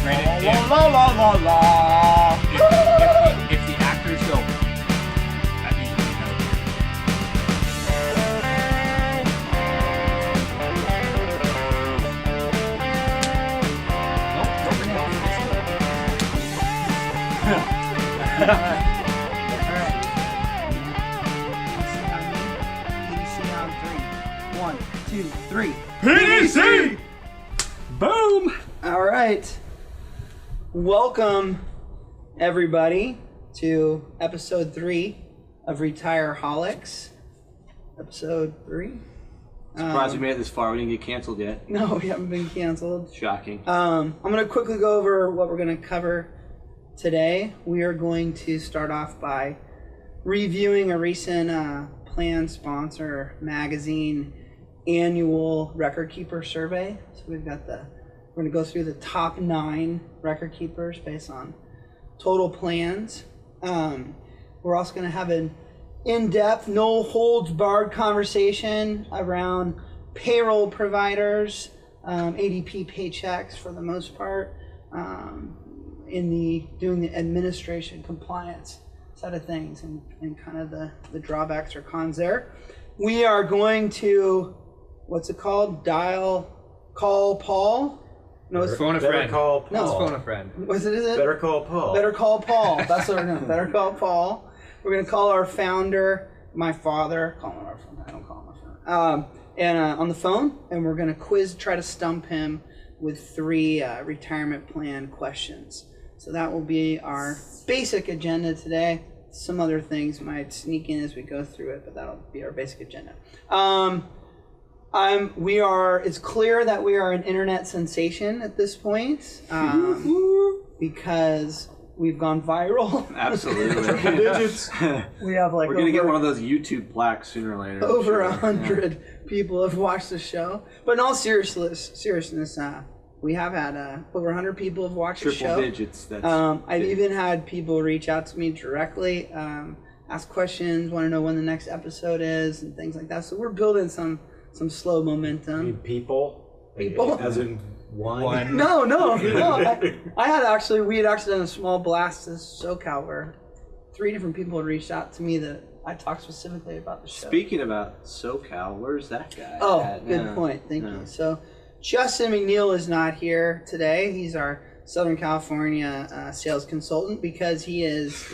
La la la la. If the actors go, that means we know. Nope, don't bring it on this. 1, 2, 3. PDC! Boom! All right. Welcome, everybody, to episode 3 of Retireholics. Episode 3. Surprised we made it this far. We didn't get canceled yet. No, we haven't been canceled. Shocking. I'm going to quickly go over what we're going to cover today. We are going to start off by reviewing a recent plan sponsor magazine annual record keeper survey. So we're going to go through the top 9 record keepers based on total plans. We're also going to have an in-depth, no holds barred conversation around payroll providers, ADP Paychecks for the most part, doing the administration compliance side of things and kind of the drawbacks or cons there. We are going to, what's it called? Call Paul. No, it's Phone a friend. Call Paul. No, it's Phone a friend. Is it? Better call Paul. Better call Paul. That's what we're doing. Better call Paul. We're going to call our founder, my father. Call him our phone. I don't call him my phone. On the phone, and we're going to try to stump him with 3 retirement plan questions. So that will be our basic agenda today. Some other things might sneak in as we go through it, but that'll be our basic agenda. It's clear that we are an internet sensation at this point because we've gone viral. Absolutely. Triple digits. We have We're going to get one of those YouTube plaques sooner or later. over 100 people have watched the show. But in all seriousness, we have had over 100 people have watched the show. Triple digits. That's I've even had people reach out to me directly, ask questions, want to know when the next episode is, and things like that. So we're building some slow momentum. You mean people? People? As in one? No. We had actually done a small blast this SoCal where 3 different people had reached out to me that I talked specifically about the show. Speaking about SoCal, where's that guy? Good point. Thank you. So Justin McNeil is not here today. He's our Southern California sales consultant because he is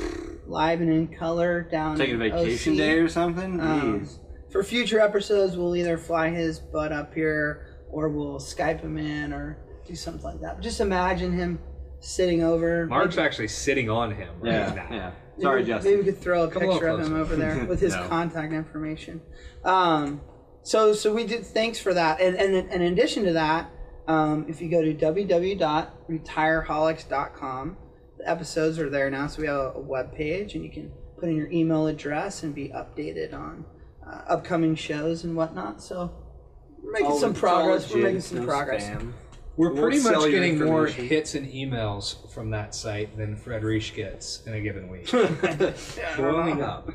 live and in color down Taking a in vacation OC. day or something? Jeez. For future episodes, we'll either fly his butt up here or we'll Skype him in or do something like that. But just imagine him sitting over. Mark's actually sitting on him right now. Yeah. Sorry, Justin. Maybe we could throw a Come a picture little of him closer. over there with his No. contact information. So we did. Thanks for that. And in addition to that, if you go to www.retireholics.com, the episodes are there now. So we have a web page, and you can put in your email address and be updated on upcoming shows and whatnot. So we're making some progress. We're pretty We'll sell much your getting more information. hits and emails from that site than Fred Reich gets in a given week. Blowing up.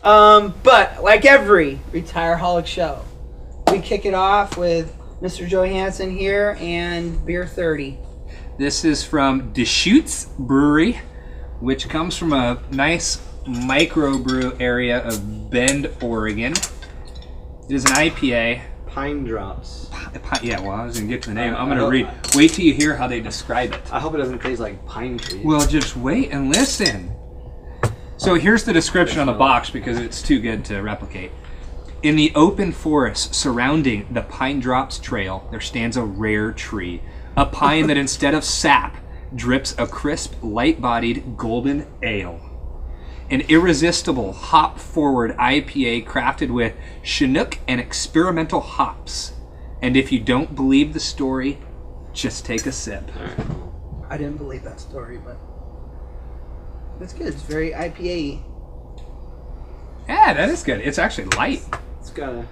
But like every Retireholic show, we kick it off with Mr. Johansson here and Beer 30. This is from Deschutes Brewery, which comes from a nice microbrew area of Bend, Oregon. It is an IPA. Pine drops. Yeah, well, I was going to get to the name. I'm going to read. Wait till you hear how they describe it. I hope it doesn't taste like pine trees. Well, just wait and listen. So here's the description on the box because it's too good to replicate. In the open forest surrounding the Pine Drops Trail, there stands a rare tree. A pine that instead of sap drips a crisp, light-bodied golden ale. An irresistible hop-forward IPA crafted with Chinook and experimental hops. And if you don't believe the story, just take a sip. I didn't believe that story, but it's good. It's very IPA-y. Yeah, that is good. It's actually light. It's got a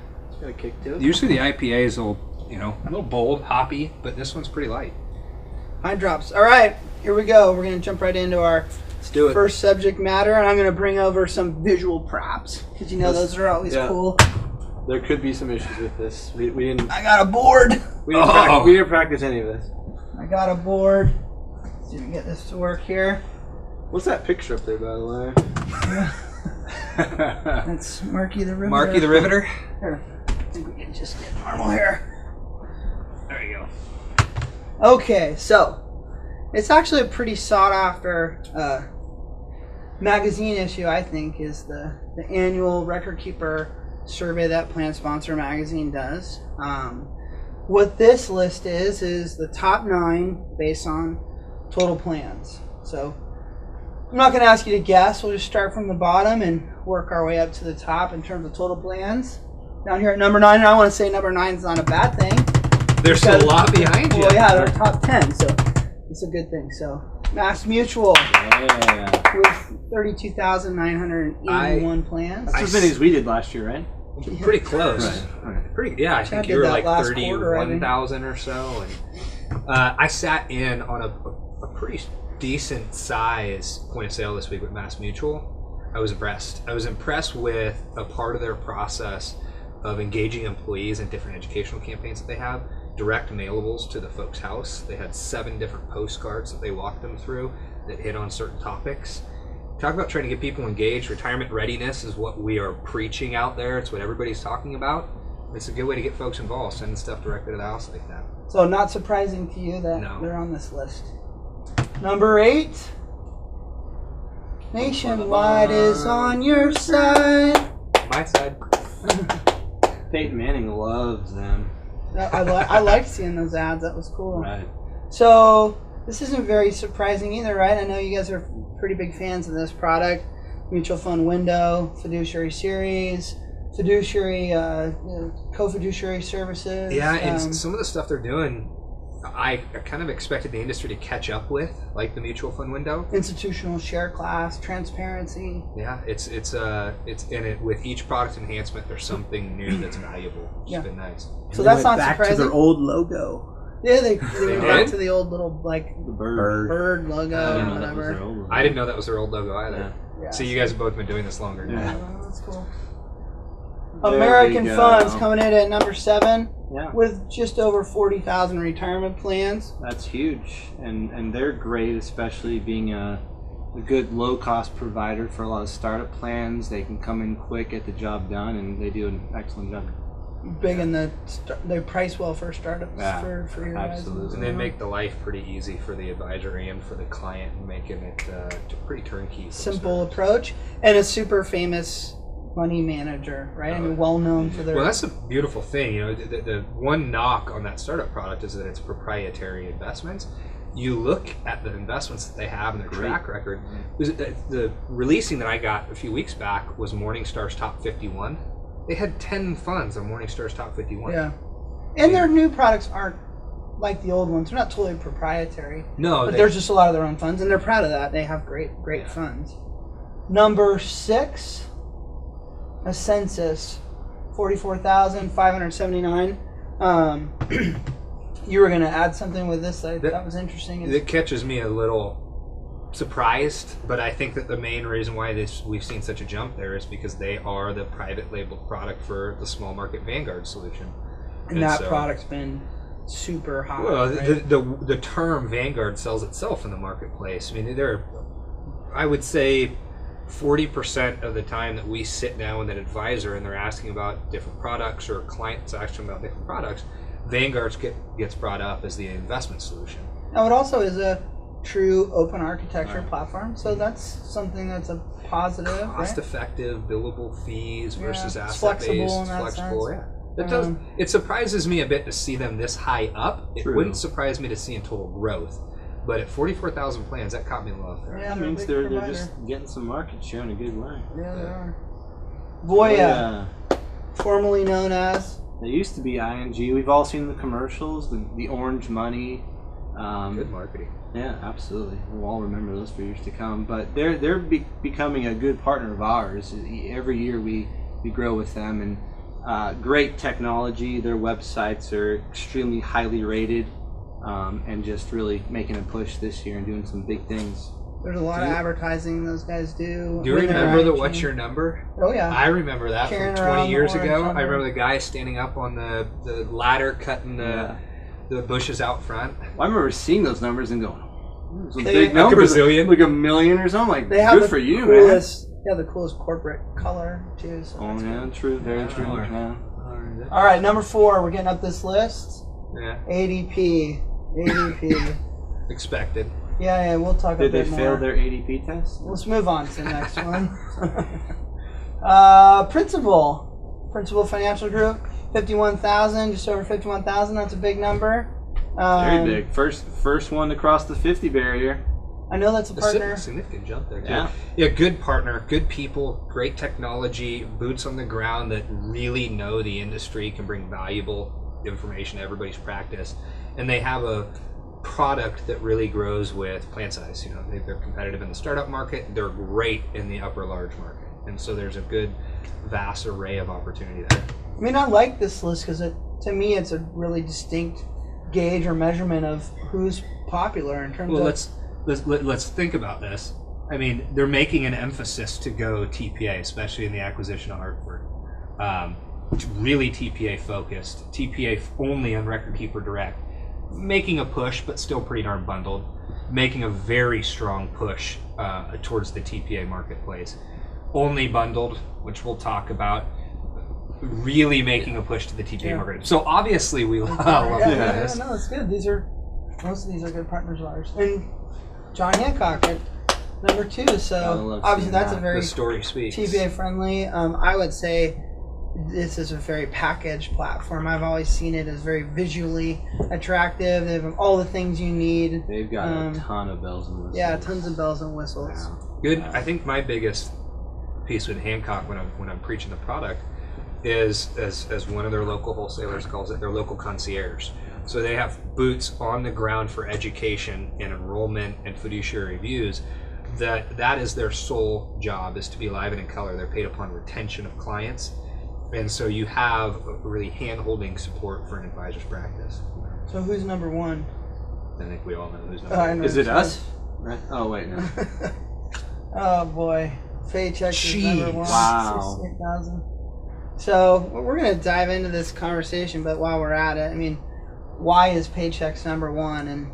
kick to it. Usually the IPAs will, a little bold, hoppy, but this one's pretty light. Pine drops. All right, here we go. We're going to jump right into our Let's do it. first subject matter, and I'm going to bring over some visual props because those are always cool. There could be some issues with this. We didn't. I got a board. We didn't practice any of this. I got a board. See if we can get this to work here. What's that picture up there, by the way? That's Marky the Riveter. Marky the Riveter. Here. I think we can just get normal here. There you go. Okay, so it's actually a pretty sought after magazine issue, I think, is the annual Record Keeper survey that Plan Sponsor Magazine does. What this list is the top 9 based on total plans. So I'm not going to ask you to guess. We'll just start from the bottom and work our way up to the top in terms of total plans. Down here at number 9, and I want to say number 9 is not a bad thing. There's a lot behind you. Well, yeah, they're top 10, so it's a good thing. So Mass Mutual with 32,981 plans. That's as many as we did last year, right? Pretty close. Right. Pretty. Yeah, I Chad think you did were that like last quarter, I think. 31,000 or so. And I sat in on a pretty decent size point of sale this week with Mass Mutual. I was impressed. I was impressed with a part of their process of engaging employees in different educational campaigns that they have. Direct mailables to the folks' house. They had 7 different postcards that they walked them through that hit on certain topics. Talk about trying to get people engaged. Retirement readiness is what we are preaching out there. It's what everybody's talking about. It's a good way to get folks involved, sending stuff directly to the house like that. So not surprising to you that they're on this list. Number 8, Nationwide is on your side. My side. Peyton Manning loves them. I liked seeing those ads. That was cool. Right. So this isn't very surprising either, right? I know you guys are pretty big fans of this product. Mutual fund window, fiduciary series, fiduciary, co-fiduciary services. Yeah, and some of the stuff they're doing, I kind of expected the industry to catch up with, like the mutual fund window. Institutional share class, transparency. Yeah, it's in it with each product enhancement. There's something new that's valuable, which has been nice. So that's not back surprising. to their old logo. Yeah, they went back did? to the old little The bird. bird logo, Yeah, or that was whatever. their old logo. I didn't know that was their old logo either. Yeah. So you guys have both been doing this longer. Yeah. Oh, that's cool. There American we go. Funds coming in at number 7 Yeah. with just over 40,000 retirement plans. That's huge, and they're great, especially being a good low-cost provider for a lot of startup plans. They can come in quick, get the job done, and they do an excellent job. Big in they price well for startups for your absolutely. guys. And they make the life pretty easy for the advisor and for the client, making it pretty turnkey. Simple approach and a super famous money manager, right? I mean, well known for their. Well, that's a beautiful thing. You know, the one knock on that startup product is that it's proprietary investments. You look at the investments that they have and their track record. The releasing that I got a few weeks back was Morningstar's Top 51. They had 10 funds on Morningstar's Top 51. Yeah, and their new products aren't like the old ones. They're not totally proprietary. No, but there's just a lot of their own funds, and they're proud of that. They have great funds. Number 6, a census, 44,579. You were going to add something with this that was interesting. It catches me a little surprised, but I think that the main reason why we've seen such a jump there is because they are the private labeled product for the small market Vanguard solution. And that product's been super hot. Well, right? the term Vanguard sells itself in the marketplace. I mean, I would say 40% of the time that we sit down with an advisor and they're asking about different products, or clients asking about different products, Vanguard gets brought up as the investment solution. Now, it also is a true open architecture platform, so that's something that's a positive. Cost-effective, billable fees versus it's asset-based, flexible in that flexible. sense. Yeah. It surprises me a bit to see them this high up. It True. wouldn't surprise me to see in total growth. But at 44,000 plans, that caught me in love there. Yeah, That means they're just getting some market share in a good way. Yeah, they are. Voya, formerly known as. They used to be ING. We've all seen the commercials, the orange money. Good marketing. Yeah, absolutely. We'll all remember those for years to come. But they're becoming a good partner of ours. Every year we grow with them, and great technology. Their websites are extremely highly rated, and just really making a push this year and doing some big things. There's a lot of advertising those guys do. Do you remember the What's Your Number? Oh, yeah. I remember that Carrying from around 20 years the ago. orange I remember the guy standing up on the ladder cutting the bushes out front. Well, I remember seeing those numbers and going, Some They- big Like a numbers, bazillion? like $1 million or something. Like, They have good the for you, coolest, man. Yeah, the coolest corporate color too. So man. that's Oh, yeah, good. true. Very true. Alright. Yeah. All right, number 4. We're getting up this list. Yeah. ADP. ADP. Expected. Yeah, we'll talk Did a they bit more. fail their ADP test? Let's move on to the next one. Principal Financial Group, 51,000, just over 51,000. That's a big number. Very big. First one to cross the 50 barrier. I know that's a partner. Significant jump there. Too. Yeah. Yeah, good partner, good people, great technology, boots on the ground that really know the industry, can bring valuable information to everybody's practice, and they have a product that really grows with plan size. You know, they're competitive in the startup market. They're great in the upper large market, and so there's a good, vast array of opportunity there. I mean, I like this list because to me, it's a really distinct gauge or measurement of who's popular in terms of. Let's think about this. I mean, they're making an emphasis to go TPA, especially in the acquisition of Hartford. It's really TPA focused, TPA only on Recordkeeper Direct. Making a push, but still pretty darn bundled. Making a very strong push towards the TPA marketplace. Only bundled, which we'll talk about. Really making a push to the TPA market. So obviously we love Yeah, this. no, it's good. Most of these are good partners of ours. And John Hancock at number 2. So obviously that's a very The story speaks. TPA friendly. I would say this is a very packaged platform. I've always seen it as very visually attractive. They have all the things you need. They've got a ton of bells and whistles. Yeah, tons of bells and whistles. Good. I think my biggest piece with Hancock when I'm preaching the product is, as one of their local wholesalers calls it, their local concierge. So they have boots on the ground for education and enrollment and fiduciary reviews. That is their sole job, is to be live and in color. They're paid upon retention of clients, and so you have really hand-holding support for an advisor's practice. So who's number 1? I think we all know who's I number know. one. Is it us? Right. Oh wait, no. Oh boy, Paychecks is number 1. Wow. 68,000. So we're going to dive into this conversation, but while we're at it, I mean, why is Paychecks number 1? And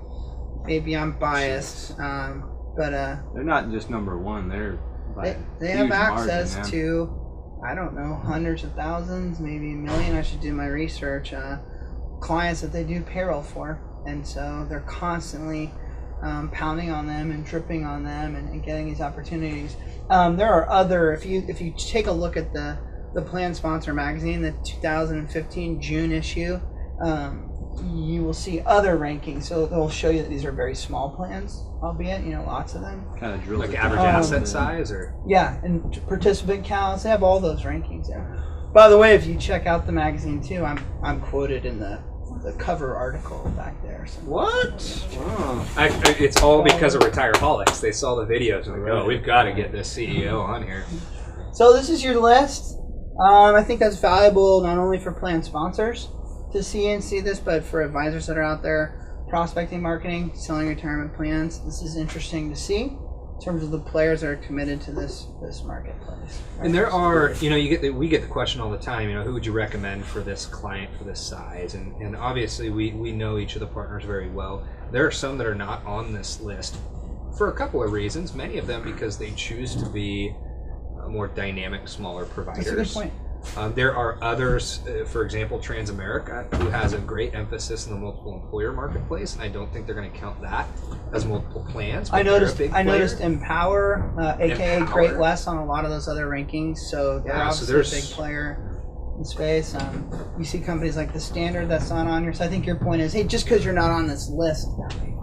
maybe I'm biased, but They're not just number 1. They're by they a have huge access margin, man. to, I don't know, hundreds of thousands, maybe a million. I should do my research. Clients that they do payroll for, and so they're constantly pounding on them and dripping on them and getting these opportunities. There are other. If you take a look at the Plan Sponsor magazine, the 2015 June issue, you will see other rankings. So they'll show you that these are very small plans, albeit lots of them. Kind of drills Like it average down. asset size, or Yeah, and participant counts. They have all those rankings there. By the way, if you check out the magazine too, I'm quoted in the cover article back there. So. What? Oh. it's all because of Retireholics. They saw the videos and they go, we've got to get this CEO on here. So this is your list. I think that's valuable not only for plan sponsors to see this, but for advisors that are out there prospecting, marketing, selling retirement plans. This is interesting to see in terms of the players that are committed to this marketplace. And there are, we get the question all the time, who would you recommend for this client for this size? And obviously we know each of the partners very well. There are some that are not on this list for a couple of reasons, many of them because they choose to be more dynamic, smaller providers. That's a good point. There are others, for example, Transamerica, who has a great emphasis in the multiple employer marketplace, and I don't think they're going to count that as multiple plans. I but they're a noticed big Empower, aka Empower. Great West, on a lot of those other rankings. So they're Yeah, so obviously there's- a big player in space. You see companies like the Standard that's not on here. So I think your point is, hey, just because you're not on this list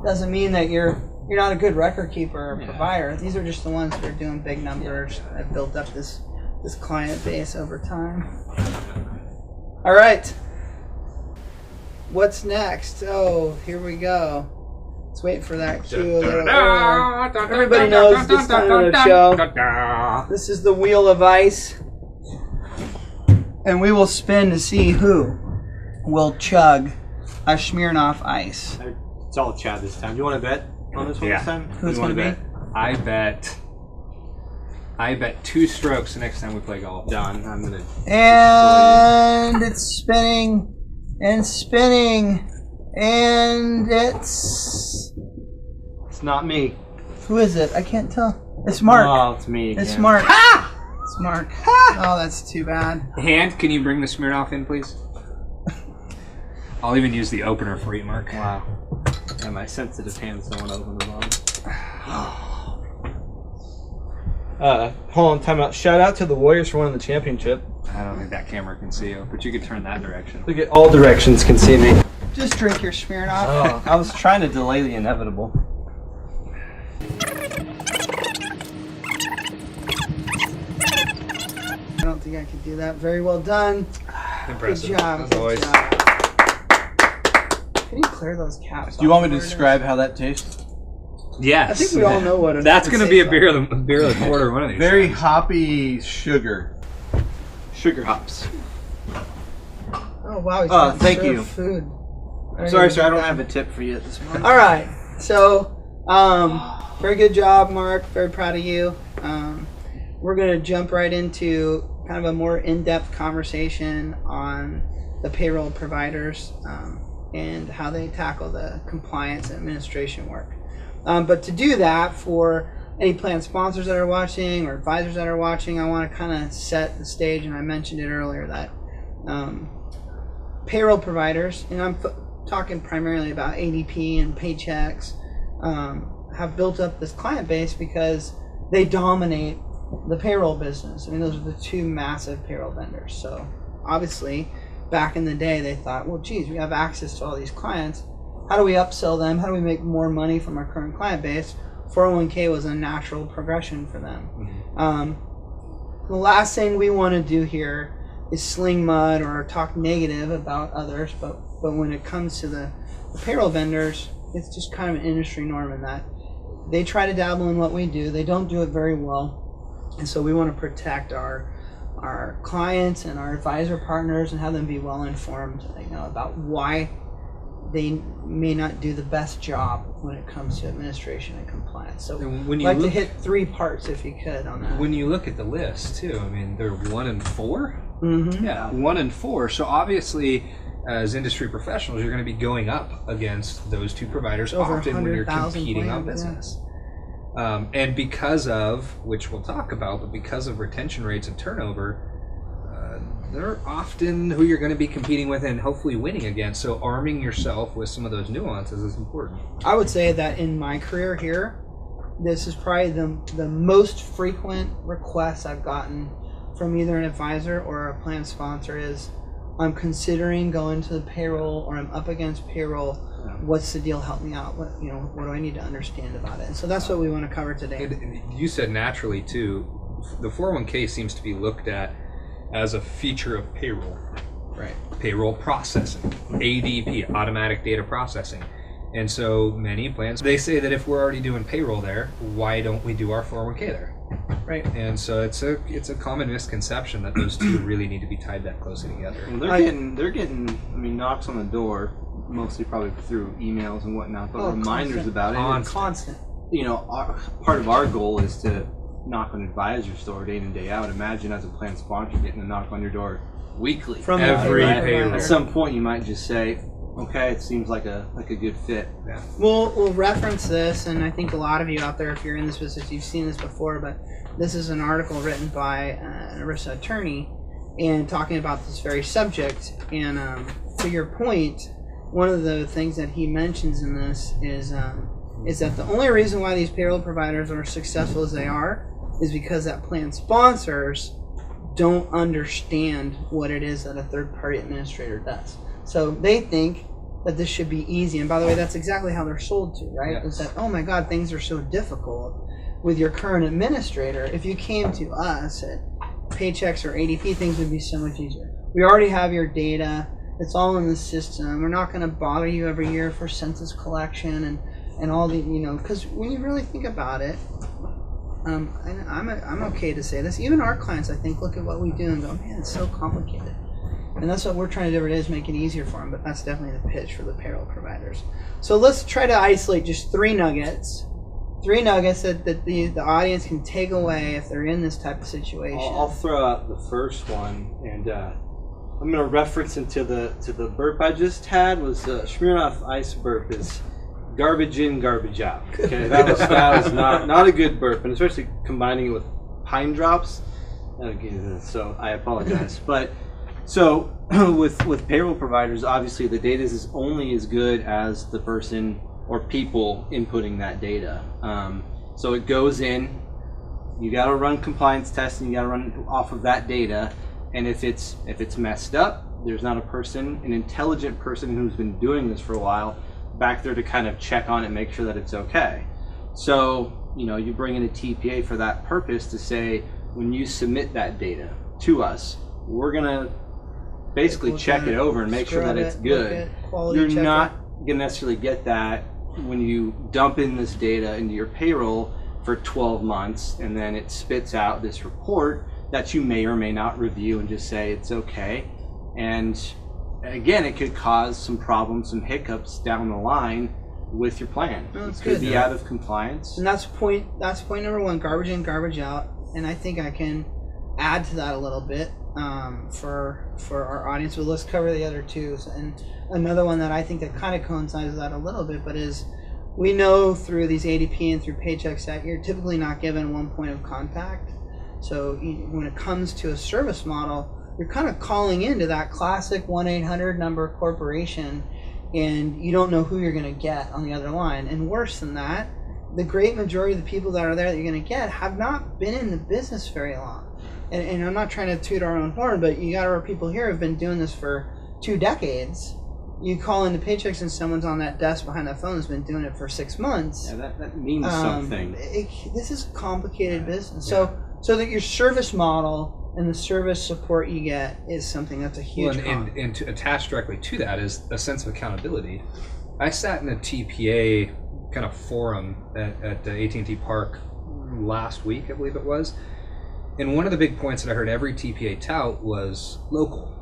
doesn't mean that you're not a good record keeper or provider. These are just the ones that are doing big numbers that have built up this client base over time. All right. What's next? Oh, here we go. Let's wait for that cue a little earlier. Everybody knows this time of the show. This is the Wheel of Ice. And we will spin to see who will chug a Smirnoff Ice. It's all Chad this time. Do you want to bet on this one Yeah. this time? Who's You wanna going to be? I bet 2 strokes the next time we play golf. Done. I'm gonna. And it's spinning and spinning. And it's It's not me. Who is it? I can't tell. It's Mark. Oh, it's me again. It's Mark. It's Mark. Oh, that's too bad. Hand, can you bring the Smirnoff in, please? I'll even use the opener for you, Mark. Wow. Yeah, my sensitive hands don't want to open the bottle. Hold on, time out. Shout out to the Warriors for winning the championship. I don't think that camera can see you, but you could turn that direction. Look at all directions can see me. Just drink your Smirnoff. Oh, I was trying to delay the inevitable. I don't think I could do that. Very well done. Impressive. Good job. As Good always. job. Can you clear those caps? Do you want me off to for describe how that tastes? Yes. I think we all know what it That's it going to be a tastes beer of the quarter one of these. Very times. hoppy sugar. Sugar hops. like. Oh wow! He's Oh, got thank served you. Food. Sorry, sir, I don't have a tip for you this morning. All right. So, very good job, Mark. Very proud of you. We're going to jump right into kind of a more in-depth conversation on the payroll providers and how they tackle the compliance and administration work. But to do that, for any plan sponsors that are watching or advisors that are watching, I want to kind of set the stage, and I mentioned it earlier that payroll providers, and I'm talking primarily about ADP and Paychecks, have built up this client base because they dominate the payroll business. I mean, those are the two massive payroll vendors. So obviously, back in the day, they thought, well, geez, we have access to all these clients. How do we upsell them? How do we make more money from our current client base? 401k was a natural progression for them. The last thing we want to do here is sling mud or talk negative about others, but when it comes to the payroll vendors, it's just kind of an industry norm in that they try to dabble in what we do. They don't do it very well. And so we want to protect our clients and our advisor partners and have them be well informed, about why they may not do the best job when it comes to administration and compliance. So when I'd you like to look- hit 3 parts if you could on that. When you look at the list, too, I mean, they're 1 in 4? Mm-hmm. Yeah, 1 in 4. So obviously, as industry professionals, you're going to be going up against those two providers Over often when you're 100,000 competing on plans, yeah. business. And because of, which we'll talk about, but because of retention rates and turnover, they're often who you're going to be competing with and hopefully winning against. So arming yourself with some of those nuances is important. I would say that in my career here, this is probably the most frequent request I've gotten from either an advisor or a plan sponsor is, I'm considering going to the payroll or I'm up against payroll. What's the deal? Help me out. What do I need to understand about it? And so that's what we want to cover today. And you said naturally too, the 401k seems to be looked at as a feature of payroll. Right. Payroll processing, ADP, automatic data processing. And so many plans, they say that if we're already doing payroll there, why don't we do our 401k there? Right. And so it's a common misconception that those two really need to be tied that closely together. Well, they're getting knocks on the door, mostly probably through emails and whatnot, but reminders constant. about it. And, Constant. part of our goal is to knock on advisor's door day in and day out. Imagine as a plan sponsor getting a knock on your door weekly. From every the payroll. At some point, you might just say, "Okay, it seems like a good fit." Yeah. We'll reference this, and I think a lot of you out there, if you're in this business, you've seen this before, but this is an article written by an ERISA attorney and talking about this very subject. And to your point, one of the things that he mentions in this is that the only reason why these payroll providers are successful as they are is because that plan sponsors don't understand what it is that a third-party administrator does. So they think that this should be easy. And by the way, that's exactly how they're sold to, right? Yes. Is that, oh my God, things are so difficult with your current administrator. If you came to us at Paychecks or ADP, things would be so much easier. We already have your data. It's all in the system. We're not going to bother you every year for census collection and all the, because when you really think about it, and I'm okay to say this, even our clients, I think, look at what we do and go, man, it's so complicated. And that's what we're trying to do every day, is make it easier for them, but that's definitely the pitch for the payroll providers. So let's try to isolate just 3 nuggets. 3 nuggets that the audience can take away if they're in this type of situation. I'll throw out the first one, and I'm going to reference into the burp I just had. Was Smirnoff Ice burp is garbage in, garbage out. Okay, that was not a good burp, and especially combining it with pine drops. So I apologize, but so with payroll providers, obviously the data is only as good as the person or people inputting that data. So it goes in. You got to run compliance tests, and you got to run off of that data. And if it's messed up, there's not an intelligent person who's been doing this for a while back there to kind of check on it and make sure that it's okay. So, you bring in a TPA for that purpose to say, when you submit that data to us, we're going to basically check it over and make sure that it's good. You're not going to necessarily get that when you dump in this data into your payroll for 12 months and then it spits out this report that you may or may not review and just say it's okay. And again, it could cause some problems, some hiccups down the line with your plan. It could be out of compliance. And that's point number one, garbage in, garbage out. And I think I can add to that a little bit for our audience, but let's cover the other two. And another one that I think that kind of coincides with that a little bit, but is we know through these ADP and through Paychecks that you're typically not given one point of contact. So when it comes to a service model, you're kind of calling into that classic 1-800 number corporation, and you don't know who you're going to get on the other line. And worse than that, the great majority of the people that are there that you're going to get have not been in the business very long. And I'm not trying to toot our own horn, but you got our people here who have been doing this for 2 decades. You call into Paychecks and someone's on that desk behind that phone has been doing it for 6 months. Yeah, that means something. This is a complicated business. Yeah. So that your service model and the service support you get is something that's a huge and to attach directly to that is a sense of accountability. I sat in a TPA kind of forum at AT&T Park last week, I believe it was, and one of the big points that I heard every TPA tout was local.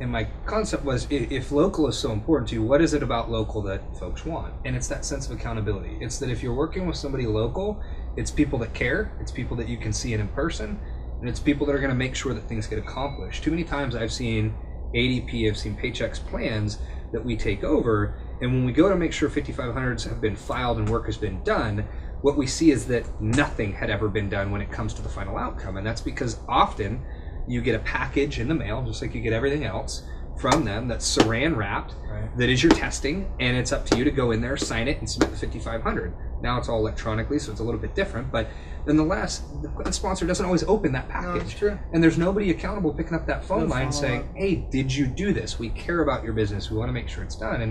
And my concept was, if local is so important to you, what is it about local that folks want? And it's that sense of accountability. It's that if you're working with somebody local, it's people that care, it's people that you can see in person, and it's people that are going to make sure that things get accomplished. Too many times I've seen ADP, I've seen Paychecks plans that we take over, and when we go to make sure 5500s have been filed and work has been done, what we see is that nothing had ever been done when it comes to the final outcome. And that's because often you get a package in the mail, just like you get everything else from them, that's saran wrapped, right, that is your testing, and it's up to you to go in there, sign it, and submit the 5500. Now it's all electronically, so it's a little bit different, but nonetheless, the plan sponsor doesn't always open that package. No, that's true. And there's nobody accountable picking up that phone line saying, hey, did you do this? We care about your business. We want to make sure it's done.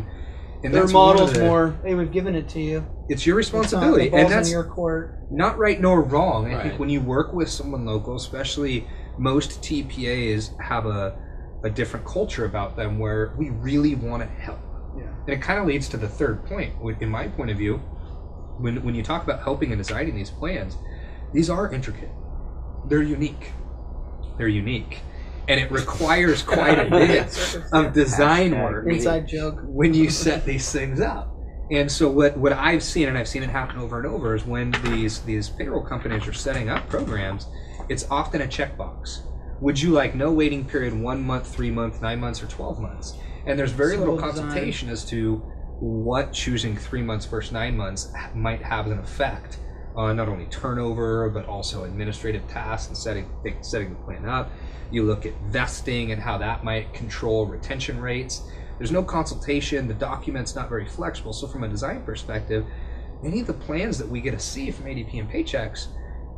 And their model's more, hey, we've given it to you. It's your responsibility. It's not, the ball's in your court. Not right nor wrong. Right. I think when you work with someone local, especially most TPAs have a different culture about them where we really want to help. Yeah. And it kind of leads to the third point. In my point of view, when you talk about helping and designing these plans, these are intricate. They're unique. And it requires quite a bit of design work. Inside joke. When you set these things up. And so what I've seen, and I've seen it happen over and over, is when these payroll companies are setting up programs, it's often a checkbox. Would you like no waiting period, 1 month, 3 months, 9 months, or 12 months? And there's very little consultation as to what choosing 3 months versus 9 months might have an effect on not only turnover, but also administrative tasks and setting the plan up. You look at vesting and how that might control retention rates. There's no consultation, the document's not very flexible. So from a design perspective, any of the plans that we get to see from ADP and Paychecks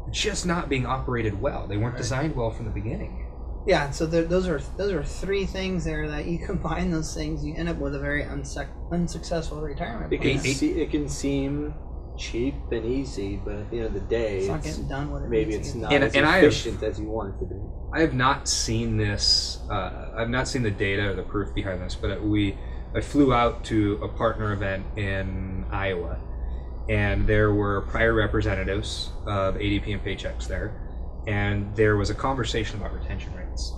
are just not being operated well. They weren't designed well from the beginning. Yeah, so those are 3 things there that you combine those things, you end up with a very unsuccessful retirement plan. It can seem cheap and easy, but at the end of the day, it's not getting done what it maybe needs it's to not get. as efficient as you want it to be. I have not seen this. I've not seen the data or the proof behind this, but I flew out to a partner event in Iowa, and there were prior representatives of ADP and Paychecks there, and there was a conversation about retention rates.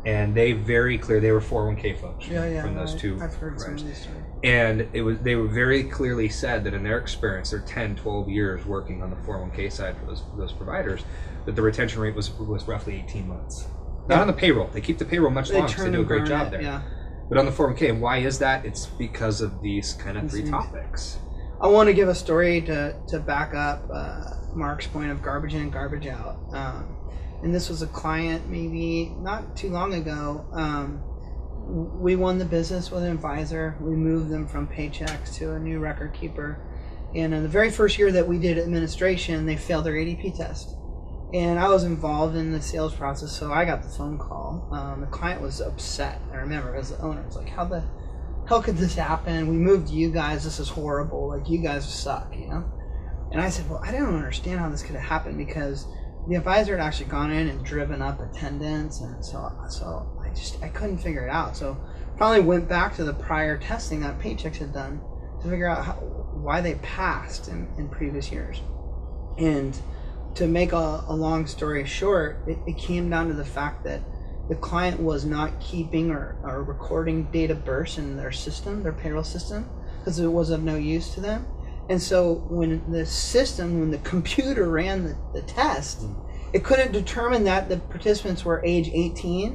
And they very clear, they were 401k folks from those two. I've heard some of these stories. And they were very clearly said that in their experience, their 10, 12 years working on the 401k side for those providers, that the retention rate was roughly 18 months. Not on the payroll. They keep the payroll much longer because they do a great job there. Yeah. But on the 401k, and why is that? It's because of these kind of 3 topics. I want to give a story to back up Mark's point of garbage in and garbage out. And this was a client maybe not too long ago. We won the business with an advisor. We moved them from Paychecks to a new record keeper. And in the very first year that we did administration, they failed their ADP test. And I was involved in the sales process, so I got the phone call. The client was upset. I remember as the owner, it was like, how the hell could this happen? We moved you guys. This is horrible. Like, you guys suck, you know? And I said, well, I don't understand how this could have happened, because the advisor had actually gone in and driven up attendance, and so I couldn't figure it out. So finally went back to the prior testing that Paychecks had done to figure out why they passed in previous years. And to make a long story short, it came down to the fact that the client was not keeping or recording date of birth in their system, their payroll system, because it was of no use to them. And so when the computer ran the test, it couldn't determine that the participants were age 18,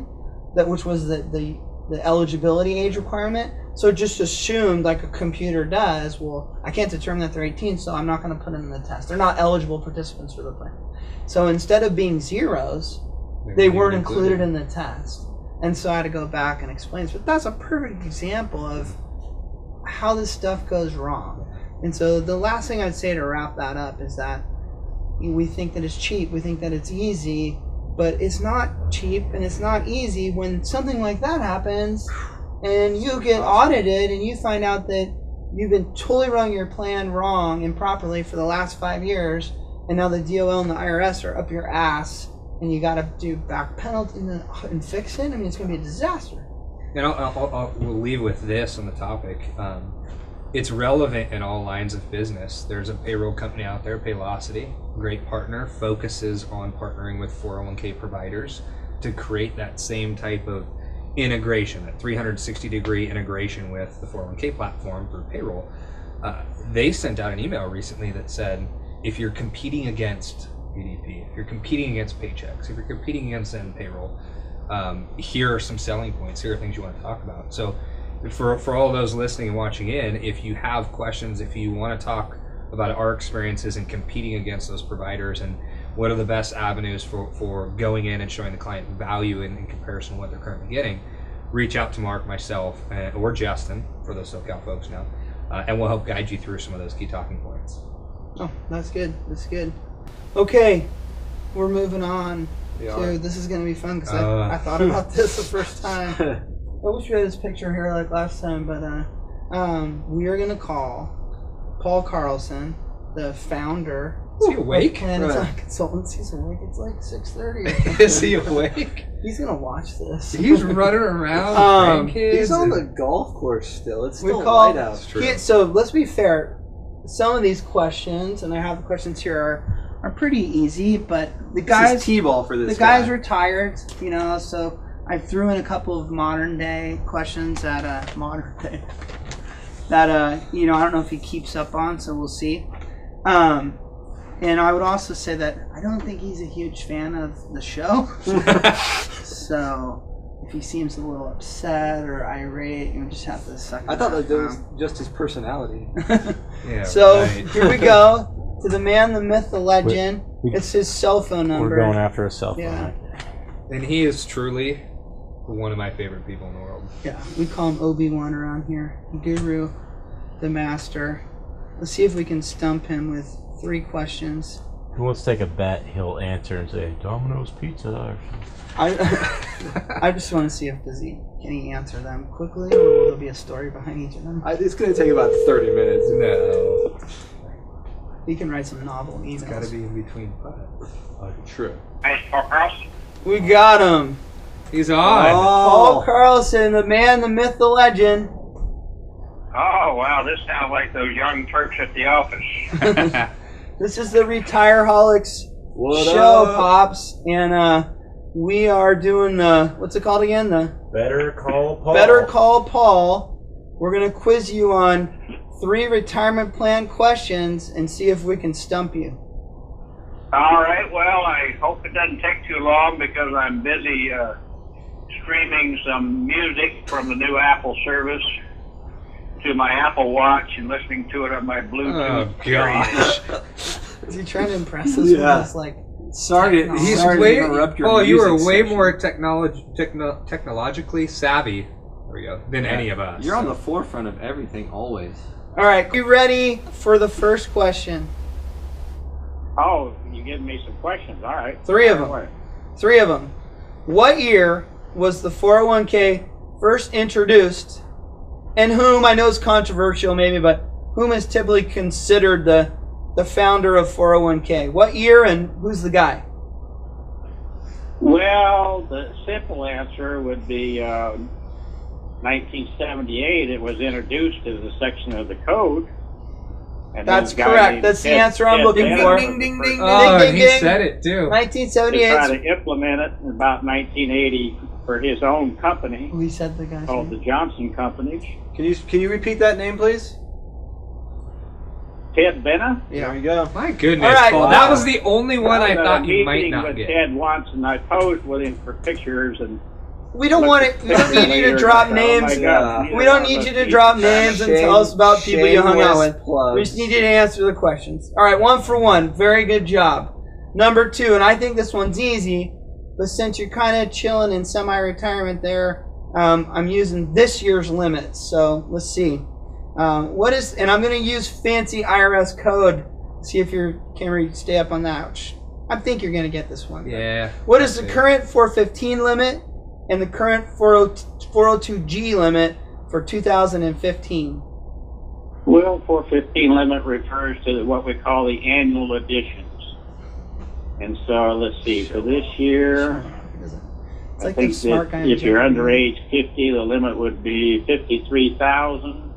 which was the eligibility age requirement. So it just assumed, like a computer does, well, I can't determine that they're 18, so I'm not going to put them in the test. They're not eligible participants for the plan. So instead of being zeros, they weren't included in the test. And so I had to go back and explain this. But that's a perfect example of how this stuff goes wrong. And so the last thing I'd say to wrap that up is that we think that it's cheap, we think that it's easy, but it's not cheap and it's not easy when something like that happens and you get audited and you find out that you've been totally running your plan wrong, improperly for the last 5 years, and now the DOL and the IRS are up your ass and you got to do back penalty and fix it. I mean, it's going to be a disaster. And we'll leave with this on the topic. It's relevant in all lines of business. There's a payroll company out there, Paylocity, great partner, focuses on partnering with 401k providers to create that same type of integration, that 360-degree integration with the 401k platform for payroll. They sent out an email recently that said, if you're competing against ADP, if you're competing against Paychecks, if you're competing against Payroll, here are some selling points, here are things you want to talk about. So for all those listening and watching in, if you have questions, if you want to talk about our experiences in competing against those providers and what are the best avenues for going in and showing the client value in comparison to what they're currently getting, reach out to Mark, myself, or Justin, for those SoCal folks now, and we'll help guide you through some of those key talking points. Oh, that's good. That's good. Okay, we're moving on to, this is going to be fun because I thought about this the first time. I wish we had this picture here like last time, but we are going to call Paul Carlson, the founder. Is he awake? Planet Consultants. He's awake. It's like 6:30. Is he awake? He's going to watch this. He's running around. He's on the golf course still. It's still light out. So let's be fair. Some of these questions, and I have the questions here, are pretty easy, but the guys, this is T-ball for this the guys retired, you know, so I threw in a couple of modern day questions that you know, I don't know if he keeps up on, so we'll see. And I would also say that I don't think he's a huge fan of the show. So if he seems a little upset or irate, you just have to suck it I thought up. that was just his personality. Yeah, so right. here we go to the man, the myth, the legend. It's his cell phone number. We're going after a cell phone. Yeah. And he is truly one of my favorite people in the world. Yeah, we call him Obi-Wan around here. The guru, the master. Let's see if we can stump him with 3 questions. Who wants to take a bet? He'll answer and say Domino's Pizza. I just want to see if can he answer them quickly, or will there be a story behind each of them? It's going to take about 30 minutes. No. He can write some novel emails. It's got to be in between putt. True. Hey, Paul Carlson. We got him. He's on. Paul Carlson, the man, the myth, the legend. Oh, wow, this sounds like those young Turks at the office. This is the Retireholics What show, up? Pops. And we are doing what's it called again? The Better Call Paul. Better Call Paul. We're going to quiz you on 3 retirement plan questions and see if we can stump you. All right, well, I hope it doesn't take too long because I'm busy streaming some music from the new Apple service. to my Apple Watch and listening to it on my Bluetooth. Oh gosh. Is he trying to impress us with this, like... Sorry to interrupt your you were music way section. more technologically savvy. There we go. Than any of us. You're on the forefront of everything always. All right, you ready for the first question? Oh, you giving me some questions. All right. Three of them. What year was the 401k first introduced, and whom, I know it's controversial maybe, but whom is typically considered the founder of 401k? What year and who's the guy? Well, the simple answer would be 1978. It was introduced as a section of the code. And That's this guy correct. named That's the Ted- answer I'm Ted looking Bennett for. was Ding, the ding, first ding, Oh, ding, he ding. said it too. to try 1978. to implement it in about 1980 for his own company We said the guy's called the name. Johnson Companies. Can you repeat that name, please? Ted Bennett. There you go. My goodness, All right, Paul. wow. That was the only one I had a thought you might meeting not with get. Ted once, and I posed with him for pictures, and We don't want it. We don't need you to drop names. We don't need you to drop names and tell us about people you hung out with. We just need you to answer the questions. All right, 1 for 1. Very good job. Number 2, and I think this one's easy, but since you're kind of chilling in semi-retirement there, I'm using this year's limits. So let's see. What is? And I'm going to use fancy IRS code. See if you can stay up on that. Which I think you're going to get this one. Yeah. What is the current 415 limit and the current 402G limit for 2015? Well, 415 limit refers to what we call the annual additions. And so let's see, for this year, It's I like the think smart that guy in if you're Jeopardy. under age 50, the limit would be 53,000.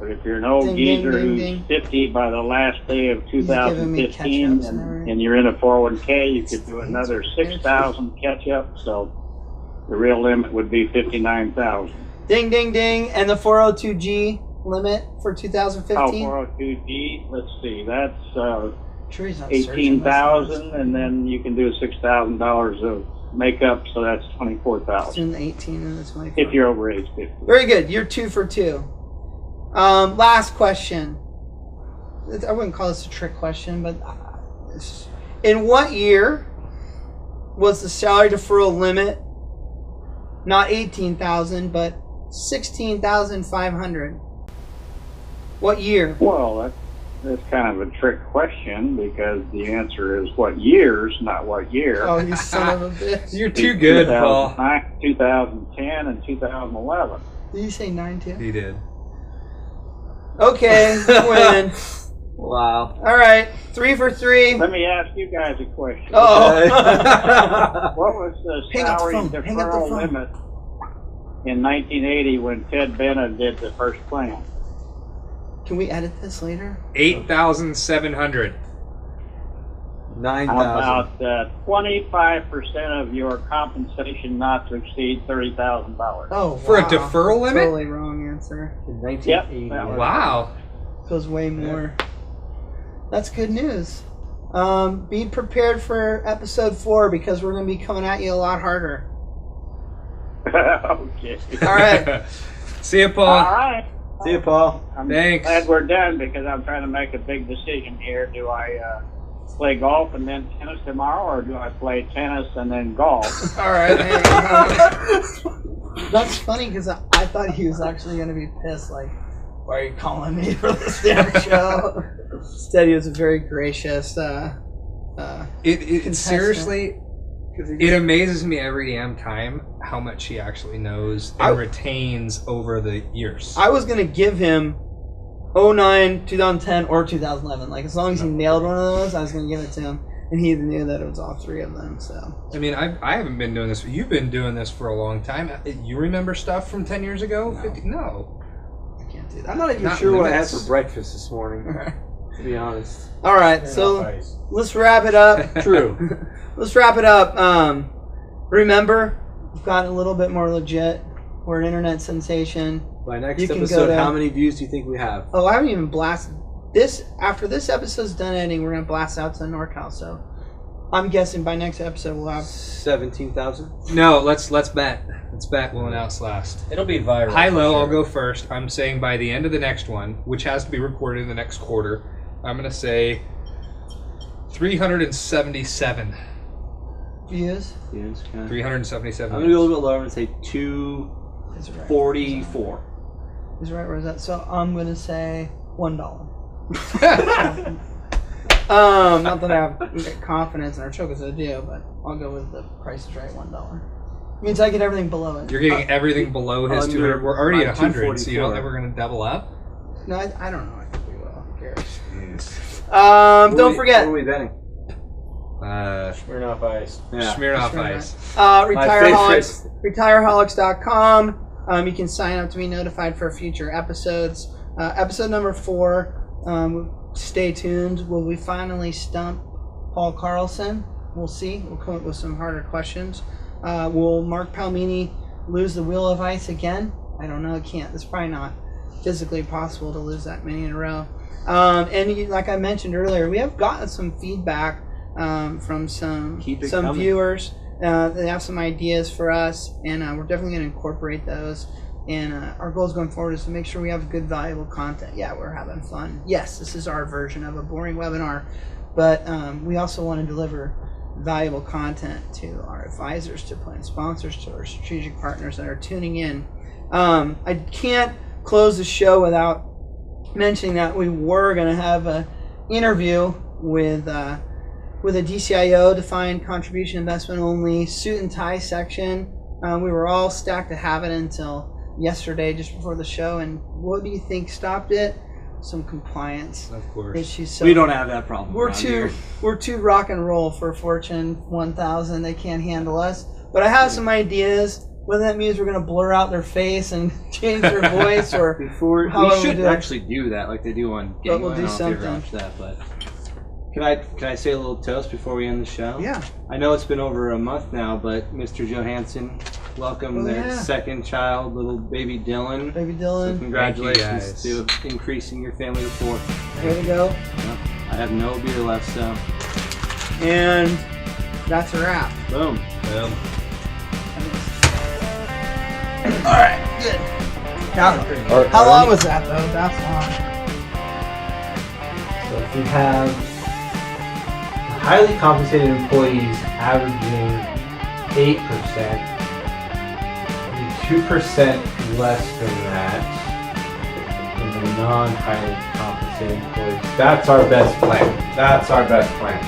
But if you're an old Ding, ding, geezer ding, who's ding. 50 by the last day of He's giving me 2015 catch-ups and everything. and you're in a 401k, you could do another 6,000 catch-up. So the real limit would be 59,000. Ding, ding, ding. And the 402G limit for Oh, 2015? 402G, let's see, that's Sure he's not searching 18,000, and then you can do $6,000 of makeup, so that's It's 24,000 in the 18 and the 24. if you're over age 50. Very good. You're 2 for 2. Last question. I wouldn't call this a trick question, but in what year was the salary deferral limit not 18,000 but 16,500? What year? Well, that's kind of a trick question because the answer is what years, not what year. Oh, you son of a bitch. You're too good, Paul. 2009, 2010, and 2011. Did you say 9 too? He did. Okay, win. Wow. All right, 3 for 3. Let me ask you guys a question. Oh. What was the Hang up the salary phone, hang up the deferral phone. limit in 1980 when Ted Bennett did the first plan? Can we edit this later? 8,700. 9,000. How about 25% of your compensation not to exceed $30,000? Oh, For a wow. deferral limit? Totally wrong answer. In Yep. 1980. that was- Wow. Goes way more. That's good news. Be prepared for episode 4 because we're going to be coming at you a lot harder. Okay. All right. See you, Paul. All right. See you, Paul. I'm Thanks. glad we're done because I'm trying to make a big decision here. Do I play golf and then tennis tomorrow, or do I play tennis and then golf? All right. That's funny because I thought he was actually going to be pissed. Like, why are you calling me for this damn show? Instead, he was very gracious. It Contestant. seriously, it amazes me every damn time how much he actually knows and retains over the years. I was going to give him 09, 2010, or 2011. Like, as long as he nailed one of those, I was going to give it to him. And he knew that it was all 3 of them, so. I mean, I haven't been doing this. You've been doing this for a long time. You remember stuff from 10 years ago? No. I can't do that. I'm not even Not sure what I had limits. for breakfast this morning, to be honest. All right, so let's wrap it up. True. Let's wrap it up. Remember, we've gotten a little bit more legit. We're an internet sensation. By next You can go episode, to- how many views do you think we have? Oh, I haven't even blasted this. After this episode's done editing, we're gonna blast out to the NorCal. So I'm guessing by next episode we'll have 17,000? No, let's bet. Let's bet we'll announce last. It'll be viral. High low, for I'll sure. go first. I'm saying by the end of the next one, which has to be recorded in the next quarter, I'm going to say 377. Views? Yes, okay. 377. I'm gonna go a little bit lower. I'm gonna say Is it right? 244. Is it right? Where is that? So I'm gonna say $1. Not that I have confidence in our show because I do, but I'll go with the Price is Right $1. Means I get everything below it. You're getting everything below his under 200. We're already at my 100, so you don't think 244. we're going to double up? No, I don't know. I think we will. Who cares? Don't What forget. are we betting? Smirnoff Ice. Yeah. Smirnoff Ice. Retireholics. Retireholics.com. You can sign up to be notified for future episodes. Episode number 4. Stay tuned. Will we finally stump Paul Carlson? We'll see. We'll come up with some harder questions. Will Mark Palmini lose the wheel of ice again? I don't know. It can't. It's probably not physically possible to lose that many in a row. Like I mentioned earlier, we have gotten some feedback from some coming. viewers. They have some ideas for us, and we're definitely going to incorporate those. And our goals going forward is to make sure we have good, valuable content. Yeah, we're having fun. Yes, this is our version of a boring webinar, but we also want to deliver valuable content to our advisors, to plan sponsors, to our strategic partners that are tuning in. I can't close the show without mentioning that we were going to have an interview with a DCIO, defined contribution investment only, suit and tie section. We were all stacked to have it until yesterday, just before the show. And what do you think stopped it? Some compliance Of course. issues. So We don't have that problem. We're around too here. rock and roll for Fortune 1000. They can't handle us. But I have some ideas. Whether that means we're going to blur out their face and change their voice, or Before How we will we should do it? actually do that, like they do on Game. we'll do I don't know if you ever something. watched that, but can I say a little toast before we end the show? yeah. I know it's been over a month now, but Mr. Johansson welcomed Oh, their yeah. second child, little baby Dylan. Baby So Dylan, congratulations Thank you, to increasing your family to 4. way to go. I have no beer left, so And that's a wrap. boom. All right, good. How long was that though? That's long. So if you have highly compensated employees averaging 8%, 2% less than that in the non-highly compensated employees, that's our best plan. That's our best plan.